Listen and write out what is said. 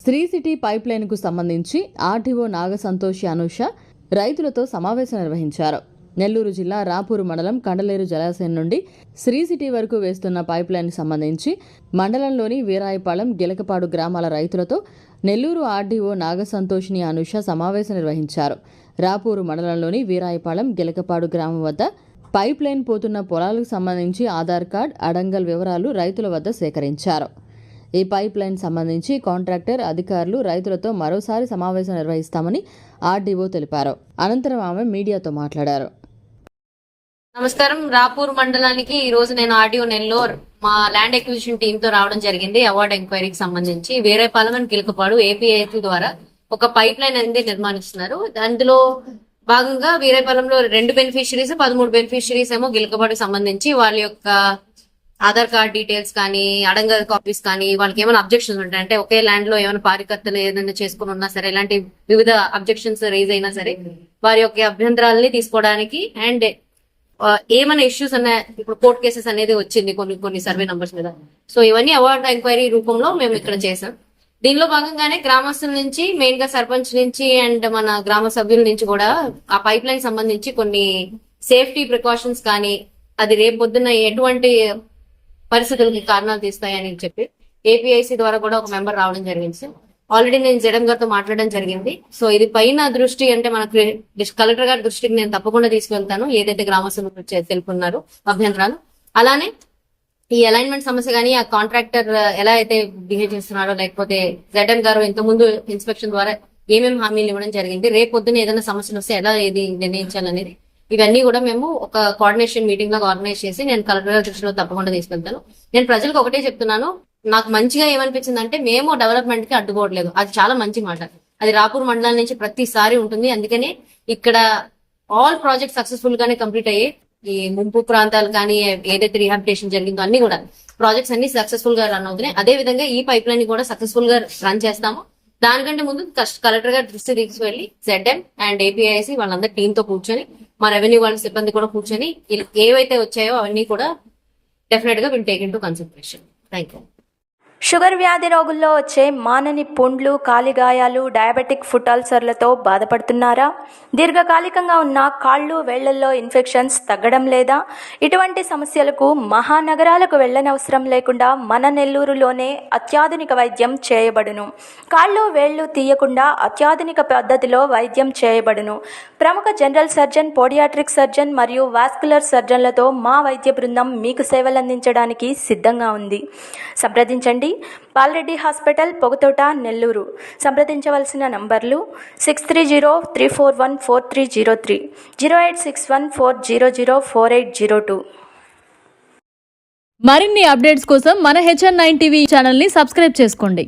Shri city pipe line కు సంబంధించి RTO నాగసంతోషి Anusha రైతులతో సమావేశం నిర్వహించారు. నెల్లూరు జిల్లా రాపూరు మండలం కండలేరు జలాశయం నుండి శ్రీ సిటీ వరకు వేస్తున్న పైప్ లైన్ సంబంధించి మండలంలోని వీరాయపాలెం, గిలకపాడు గ్రామాల రైతులతో నెల్లూరు ఆర్డీఓ నాగసంతోషిని అనూష సమావేశం నిర్వహించారు. రాపూరు మండలంలోని వీరాయపాలెం, గిలకపాడు గ్రామం వద్ద పైప్ లైన్ పోతున్న పొలాలకు సంబంధించి ఆధార్ కార్డ్, అడంగల్ వివరాలు రైతుల వద్ద సేకరించారు. ఈ పైప్ లైన్ సంబంధించి కాంట్రాక్టర్, అధికారులు, రైతులతో మరోసారి సమావేశం నిర్వహిస్తామని ఆర్డీఓ తెలిపారు. అనంతరం ఆమె మీడియాతో మాట్లాడారు. నమస్కారం. రాపూర్ మండలానికి ఈ రోజు నేను ఆర్డీఓ నెల్లూరు మా ల్యాండ్ ఎక్విజిషన్ టీమ్ తో రావడం జరిగింది. అవార్డు ఎంక్వైరీకి సంబంధించి వీరాయపాలెం అండ్ గిలకపాడు ఏపీఐసి ద్వారా ఒక పైప్ లైన్ అనేది నిర్మాణిస్తున్నారు. అందులో భాగంగా వీరాయపాలెంలో 2 బెనిఫిషరీస్, 13 బెనిఫిషరీస్ ఏమో గిలకపాడుకి సంబంధించి వాళ్ళ యొక్క ఆధార్ కార్డ్ డీటెయిల్స్ కానీ, అడంగల్ కాపీస్ కానీ, వాళ్ళకి ఏమైనా అబ్జెక్షన్స్ ఉంటాయి అంటే ఒకే ల్యాండ్ లో ఏమైనా పారికర్తలు ఏదైనా చేసుకుని ఉన్నా సరే, ఇలాంటి వివిధ అబ్జెక్షన్స్ రైజ్ అయినా సరే వారి యొక్క అభ్యంతరాలని తీసుకోవడానికి అండ్ ఏమైనా ఇష్యూస్ అన్న ఇప్పుడు కోర్ట్ కేసెస్ అనేది వచ్చింది కొన్ని సర్వే నంబర్స్ మీద. సో ఇవన్నీ అవార్డు ఎంక్వైరీ రూపంలో మేము ఇక్కడ చేసాం. దీనిలో భాగంగానే గ్రామస్తుల నుంచి, మెయిన్ గా సర్పంచ్ నుంచి అండ్ మన గ్రామ సభ్యుల నుంచి కూడా ఆ పైప్ లైన్ సంబంధించి కొన్ని సేఫ్టీ ప్రికాషన్స్ కానీ, అది రేపు పొద్దున్న ఎటువంటి పరిస్థితులకి కారణాలు తీస్తాయని చెప్పి ఏపీఐసి ద్వారా కూడా ఒక మెంబర్ రావడం జరిగింది. ఆల్రెడీ నేను జగన్ గారితో మాట్లాడడం జరిగింది. సో ఇది పైన దృష్టి అంటే మనకు కలెక్టర్ గారి దృష్టికి నేను తప్పకుండా తీసుకెళ్తాను, ఏదైతే గ్రామస్తులు తెలుపుకున్నారు అభ్యంతరాలు. అలానే ఈ అలైన్మెంట్ సమస్య కానీ, ఆ కాంట్రాక్టర్ ఎలా అయితే బిహేవ్ చేస్తున్నారో, లేకపోతే జగన్ గారు ఇంతకుముందు ఇన్స్పెక్షన్ ద్వారా ఏమేమి హామీలు ఇవ్వడం జరిగింది, రేపు పొద్దున్న ఏదైనా సమస్యలు వస్తే ఎలా ఏది నిర్ణయించాలనేది ఇవన్నీ కూడా మేము ఒక కోఆర్డినేషన్ మీటింగ్ లాగా ఆర్గనైజ్ చేసి నేను కలెక్టర్ గారి దృష్టిలో తప్పకుండా తీసుకెళ్తాను. నేను ప్రజలకు ఒకటే చెప్తున్నాను, నాకు మంచిగా ఏమనిపించింది అంటే మేము డెవలప్మెంట్ కి అడ్డుకోవట్లేదు. అది చాలా మంచి మాట. అది రాపూర్ మండలం నుంచి ప్రతిసారి ఉంటుంది. అందుకనే ఇక్కడ ఆల్ ప్రాజెక్ట్ సక్సెస్ఫుల్ గానే కంప్లీట్ అయ్యి, ఈ ముంపు ప్రాంతాలు కానీ ఏదైతే రిహాబిటేషన్ జరిగిందో అన్ని కూడా ప్రాజెక్ట్స్ అన్ని సక్సెస్ఫుల్ గా రన్ అవుతున్నాయి. అదే విధంగా ఈ పైప్ లైన్ కూడా సక్సెస్ఫుల్ గా రన్ చేస్తాము. దానికంటే ముందు కలెక్టర్ గారి దృష్టి తీసుకువెళ్లి ZM అండ్ APIC వాళ్ళందరూ టీమ్ తో కూర్చొని, మా రెవెన్యూ వాళ్ళ సిబ్బంది కూడా కూర్చొని ఏవైతే వచ్చాయో అవన్నీ కూడా డెఫినెట్ గా will take in to consideration. Thank you. Sugar వ్యాధి రోగుల్లో వచ్చే మానని పుండ్లు, కాలిగాయాలు, డయాబెటిక్ ఫుట్ అల్సర్లతో బాధపడుతున్నారా? దీర్ఘకాలికంగా ఉన్న కాళ్ళు, వేళ్లల్లో ఇన్ఫెక్షన్స్ తగ్గడం లేదా? ఇటువంటి సమస్యలకు మహానగరాలకు వెళ్ళనవసరం లేకుండా మన నెల్లూరులోనే అత్యాధునిక వైద్యం చేయబడును. కాళ్ళు, వేళ్లు తీయకుండా అత్యాధునిక పద్ధతిలో వైద్యం చేయబడును. ప్రముఖ జనరల్ సర్జన్, పోడియాట్రిక్ సర్జన్ మరియు వాస్కులర్ సర్జన్లతో మా వైద్య బృందం మీకు సేవలందించడానికి సిద్ధంగా ఉంది. సంప్రదించండి. బాలరెడ్డి హాస్పిటల్, పొగతోట, నెల్లూరు. సంప్రదించవలసిన నంబర్లు 6303414303, 086140048002. మరిన్ని అప్డేట్స్ కోసం మన HN9 టీవీ ఛానల్ని సబ్స్క్రైబ్ చేసుకోండి.